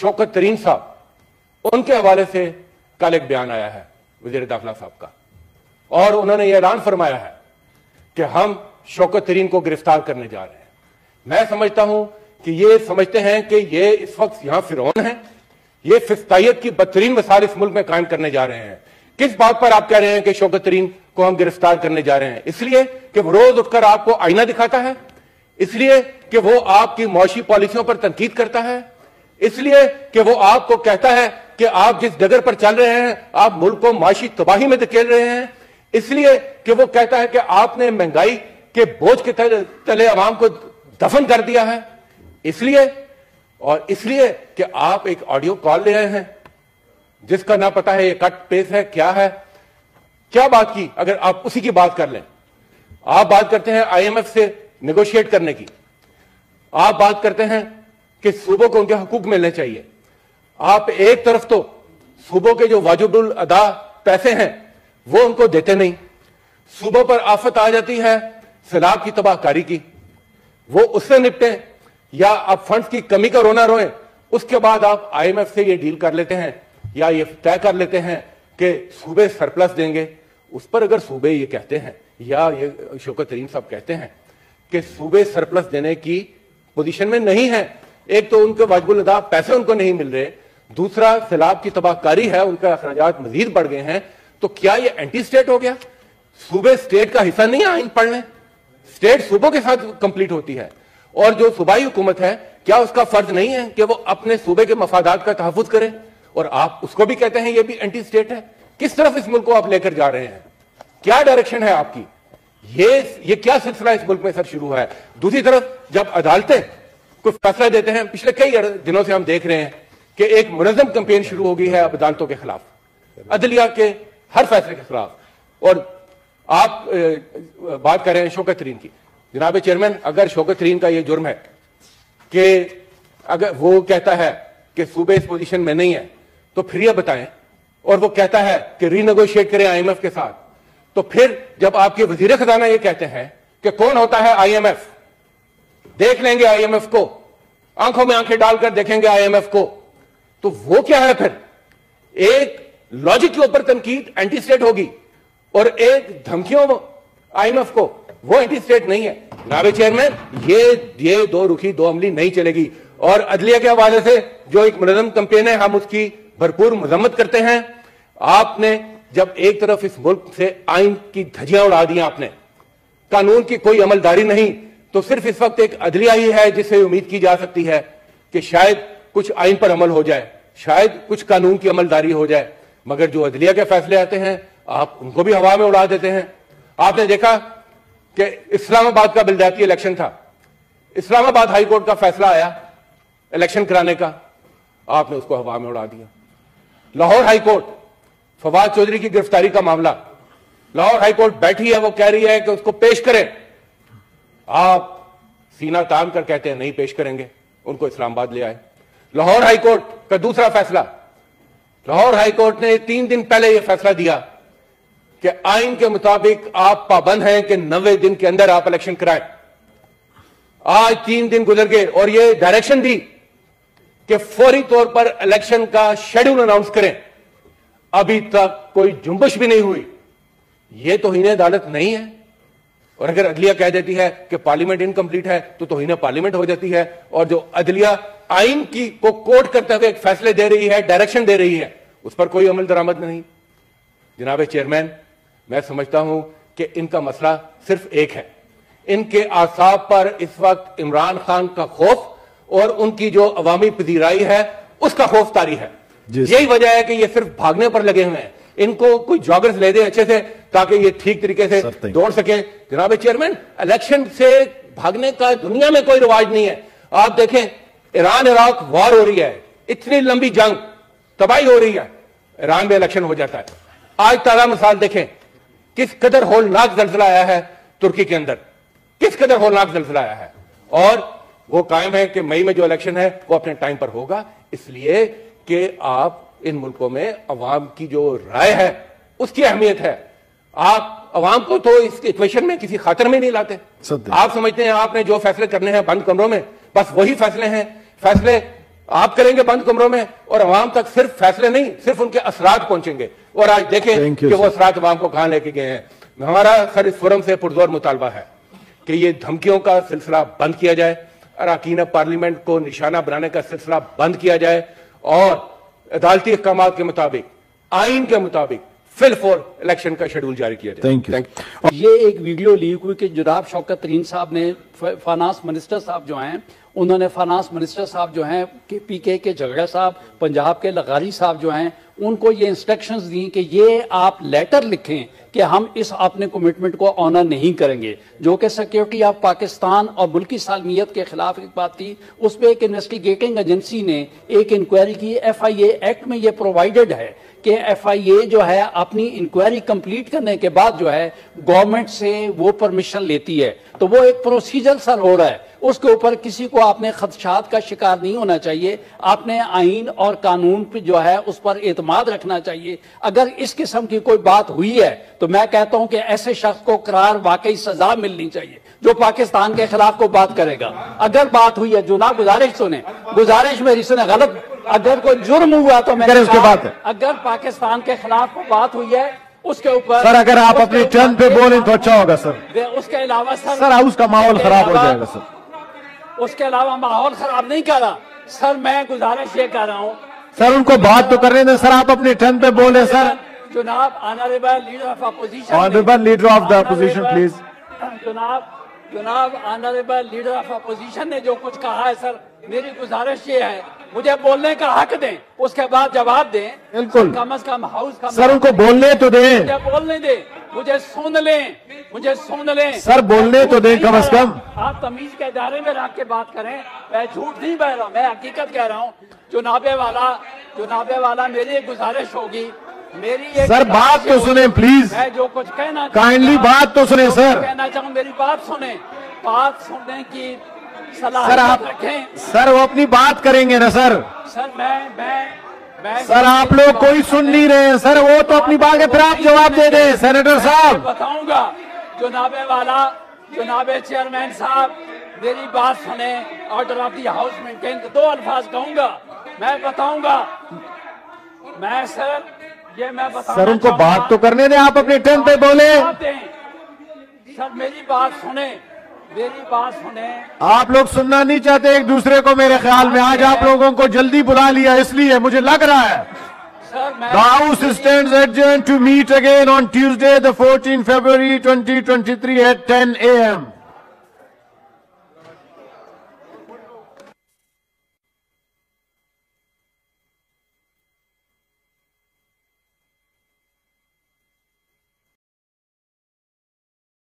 शौकत तरीन साहब, उनके हवाले से कल एक बयान आया है वजीर दाखिला साहब का, और उन्होंने ये ऐलान फरमाया है कि हम शौकत तरीन को गिरफ्तार करने जा रहे हैं। मैं समझता हूं कि ये समझते हैं कि ये इस वक्त यहां फिरौन है, ये फिस्तायत की बदतरीन मिसाल इस मुल्क में कायम करने जा रहे हैं। किस बात पर आप कह रहे हैं कि शौकत तरीन को हम गिरफ्तार करने जा रहे हैं? इसलिए कि वो रोज उठकर आपको आईना दिखाता है, इसलिए कि वो आपकी मौशी पॉलिसियों पर तनकीद करता है, इसलिए कि वो आपको कहता है कि आप जिस डगर पर चल रहे हैं आप मुल्क को माशी तबाही में धकेल रहे हैं, इसलिए कि वो कहता है कि आपने महंगाई के बोझ के तले अवाम को दफन कर दिया है, इसलिए कि आप एक ऑडियो कॉल ले रहे हैं जिसका ना पता है ये कट पेस्ट है क्या है, क्या बात की। अगर आप उसी की बात कर लें, आप बात करते हैं IMF से नेगोशिएट करने की, आप बात करते हैं कि सूबों को उनके हकूक मिलने चाहिए। आप एक तरफ तो सूबों के जो वाजिबुल अदा पैसे हैं वो उनको देते नहीं, सूबों पर आफत आ जाती है सैलाब की तबाहकारी की, वो उससे निपटे, या आप फंड्स की कमी का रोना रोए, उसके बाद आप IMF से ये डील कर लेते हैं या ये तय कर लेते हैं कि सूबे सरप्लस देंगे। उस पर अगर सूबे ये कहते हैं या ये शौकत तरीन साहब कहते हैं कि सूबे सरप्लस देने की पोजीशन में नहीं है, एक तो उनके वाजिबुल अदा पैसे उनको नहीं मिल रहे, दूसरा सैलाब की तबाहकारी है, उनके अखराजात मजीद बढ़ गए हैं, तो क्या ये एंटी स्टेट हो गया? सूबे स्टेट का हिस्सा नहीं है आइन पढ़ने, स्टेट सूबों के साथ कंप्लीट होती है, और जो सूबाई हुकूमत है क्या उसका फर्ज नहीं है कि वो अपने सूबे के मफादात का तहफ़्फ़ुज़ करे? और आप उसको भी कहते हैं ये भी एंटी स्टेट है। किस तरफ इस मुल्क को आप लेकर जा रहे हैं? क्या डायरेक्शन है आपकी? ये क्या सिलसिला इस मुल्क में सर शुरू है? दूसरी तरफ जब अदालतें कोई फैसला देते हैं, पिछले कई दिनों से हम देख रहे हैं कि एक मुनज़्ज़म कैंपेन शुरू हो गई है अदालतों के खिलाफ, अदलिया के हर फैसले के खिलाफ, और आप बात कर रहे हैं शौकत तरीन की। जनाब चेयरमैन, अगर शौकत तरीन का ये जुर्म है कि अगर वो कहता है कि सूबे इस पोजीशन में नहीं है, तो फिर ये बताएं, और वो कहता है कि रीनेगोशिएट करें IMF के साथ, तो फिर जब आपके वजीर खजाना ये कहते हैं कि कौन होता है IMF, देख लेंगे IMF को, आंखों में आंखें डालकर देखेंगे IMF को, तो वो क्या है फिर? एक लॉजिक के ऊपर तनकीद एंटी स्टेट होगी और एक धमकियों IMF को, वो एंटी स्टेट नहीं है। जनाब चेयरमैन, ये दो रुखी दो अमली नहीं चलेगी, और अदलिया के हवाले से जो एक मुनज़्ज़म कैंपेन है हम उसकी भरपूर मजम्मत करते हैं। आपने जब एक तरफ इस मुल्क से आइन की धज्जियां उड़ा दी, आपने कानून की कोई अमलदारी नहीं, तो सिर्फ इस वक्त एक अदलिया ही है जिससे उम्मीद की जा सकती है कि शायद कुछ आइन पर अमल हो जाए, शायद कुछ कानून की अमलदारी हो जाए, मगर जो अदलिया के फैसले आते हैं आप उनको भी हवा में उड़ा देते हैं। आपने देखा कि इस्लामाबाद का बिलदाती इलेक्शन था, इस्लामाबाद हाई कोर्ट का फैसला आया इलेक्शन कराने का, आपने उसको हवा में उड़ा दिया। लाहौर हाई कोर्ट, फवाद चौधरी की गिरफ्तारी का मामला, लाहौर हाई कोर्ट बैठी है, वो कह रही है कि उसको पेश करें, आप सीना तान कर कहते हैं नहीं पेश करेंगे, उनको इस्लामाबाद ले आए। लाहौर हाई कोर्ट का दूसरा फैसला, लाहौर हाई कोर्ट ने 3 दिन पहले यह फैसला दिया कि आइन के मुताबिक आप पाबंद हैं कि 90 दिन के अंदर आप इलेक्शन कराएं। आज 3 दिन गुजर गए और यह डायरेक्शन दी कि फौरी तौर पर इलेक्शन का शेड्यूल अनाउंस करें, अभी तक कोई जुम्बश भी नहीं हुई। यह तौहीन अदालत नहीं है? और अगर अदलिया कह देती है कि पार्लियामेंट इनकम्प्लीट है तो तौहीन पार्लियामेंट हो जाती है, और जो अदलिया आइन की को कोट करते हुए एक फैसले दे रही है, डायरेक्शन दे रही है, उस पर कोई अमल दरामद नहीं। जनाब चेयरमैन, मैं समझता हूं कि इनका मसला सिर्फ एक है, इनके आसाब पर इस वक्त इमरान खान का खौफ और उनकी जो अवामी पजीराई है उसका खौफ तारी है। यही वजह है कि ये सिर्फ भागने पर लगे हुए हैं। इनको कोई जॉगर्स ले दे अच्छे से ताकि ये ठीक तरीके से दौड़ सके। जनाब चेयरमैन, इलेक्शन से भागने का दुनिया में कोई रिवाज नहीं है। आप देखें, ईरान इराक वॉर हो रही है, इतनी लंबी जंग, तबाही हो रही है, ईरान में इलेक्शन हो जाता है। आज ताजा मिसाल देखें, किस कदर होलनाक जल्जला आया है तुर्की के अंदर, किस कदर होलनाक जल्जला आया है, और वो कायम है कि मई में जो इलेक्शन है वो अपने टाइम पर होगा, इसलिए कि आप इन मुल्कों में अवाम की जो राय है उसकी अहमियत है। आप अवाम को तो इस इक्वेशन में किसी खातर में नहीं लाते। आप समझते हैं आपने जो फैसले करने हैं बंद कमरों में, बस वही फैसले हैं, फैसले آپ کریں گے بند کمروں میں اور عوام تک صرف فیصلے نہیں صرف ان کے اثرات پہنچیں گے. اور آج دیکھیں کہ وہ اثرات عوام کو کہاں لے کے گئے ہیں. ہمارا سر اس فورم سے پرزور مطالبہ ہے کہ یہ دھمکیوں کا سلسلہ بند کیا جائے, اراکین پارلیمنٹ کو نشانہ بنانے کا سلسلہ بند کیا جائے اور عدالتی احکامات کے مطابق, آئین کے مطابق فل فور الیکشن کا شیڈول جاری کیا جائے. Thank you. یہ ایک ویڈیو لیک ہوئی کہ جناب شوکت ترین صاحب نے فائنانس منسٹر صاحب جو ہیں, انہوں نے فائنانس منسٹر صاحب جو ہیں پی کے جھگڑا صاحب, پنجاب کے لغاری صاحب جو ہیں, ان کو یہ انسٹرکشنز دیں کہ یہ آپ لیٹر لکھیں کہ ہم اس اپنے کمٹمنٹ کو آنر نہیں کریں گے, جو کہ سیکیورٹی آف پاکستان اور ملکی سالمیت کے خلاف ایک بات تھی. اس پہ ایک انویسٹیگیٹنگ ایجنسی نے ایک انکوائری کی. ایف آئی اے ایکٹ میں یہ پرووائڈڈ ہے کہ ایف آئی اے جو ہے اپنی انکوائری کمپلیٹ کرنے کے بعد جو ہے گورنمنٹ سے وہ پرمیشن لیتی ہے. تو وہ ایک پروسیجر سر ہو رہا ہے, اس کے اوپر کسی کو آپ نے خدشات کا شکار نہیں ہونا چاہیے. آپ نے آئین اور قانون پہ جو ہے اس پر اعتماد رکھنا چاہیے. اگر اس قسم کی کوئی بات ہوئی ہے تو میں کہتا ہوں کہ ایسے شخص کو قرار واقعی سزا ملنی چاہیے جو پاکستان کے خلاف کو بات کرے گا. اگر بات ہوئی ہے, جناب گزارش سنیں, گزارش میری سنیں, غلط اگر کوئی جرم ہوا تو میں نے کہا اگر پاکستان کے خلاف کو بات ہوئی ہے اس کے اوپر سر اگر آپ اپنی ٹرن پہ بولیں تو اچھا ہوگا سر. اس کے علاوہ سر ہاؤس کا ماحول خراب ہو جائے گا سر. اس کے علاوہ ماحول خراب نہیں کر رہا سر, میں گزارش یہ کر رہا ہوں سر ان کو بات تو کرنے دیں سر, آپ اپنی ٹرن پہ بولیں سر. جناب honourable leader of opposition, honourable leader of the opposition please. جناب آنریبل لیڈر آف اپوزیشن نے جو کچھ کہا ہے سر, میری گزارش یہ ہے مجھے بولنے کا حق دیں, اس کے بعد جواب دیں. بالکل, کم از کم ہاؤس کا سر ان کو بولنے تو دیں, مجھے بولنے دیں, مجھے سن لیں سر بولنے تو دیں کم از کم. آپ تمیز کے ادارے میں رکھ کے بات کریں. میں جھوٹ نہیں کہہ رہا, میں حقیقت کہہ رہا ہوں. جناب والا میری ایک گزارش ہوگی, میری سر بات تو سنیں پلیز, میں جو کچھ کہنا کائنڈلی بات تو سنیں سر. کہنا چاہوں میری بات سنیں, بات سننے کی سر صلاحیت آپ رکھیں. سر وہ اپنی بات کریں گے نا سر. سر میں سر آپ لوگ کوئی سن نہیں رہے ہیں سر, وہ تو اپنی بات ہے, پھر آپ جواب دے دیں سینیٹر صاحب. بتاؤں گا جناب چیئرمین صاحب میری بات سنیں. Order of the house maintain, 2 الفاظ کہوں گا, میں بتاؤں گا. میں سر یہ میں بتاؤں سر ان کو بات تو کرنے دیں, آپ اپنے ٹرن پہ بولیں. سر میری بات سنیں. آپ لوگ سننا نہیں چاہتے ایک دوسرے کو, میرے خیال میں آج آپ لوگوں کو جلدی بلا لیا اس لیے مجھے لگ رہا ہے. The House stands adjourned to meet again on Tuesday, the 14th February 2023 at 10 a.m.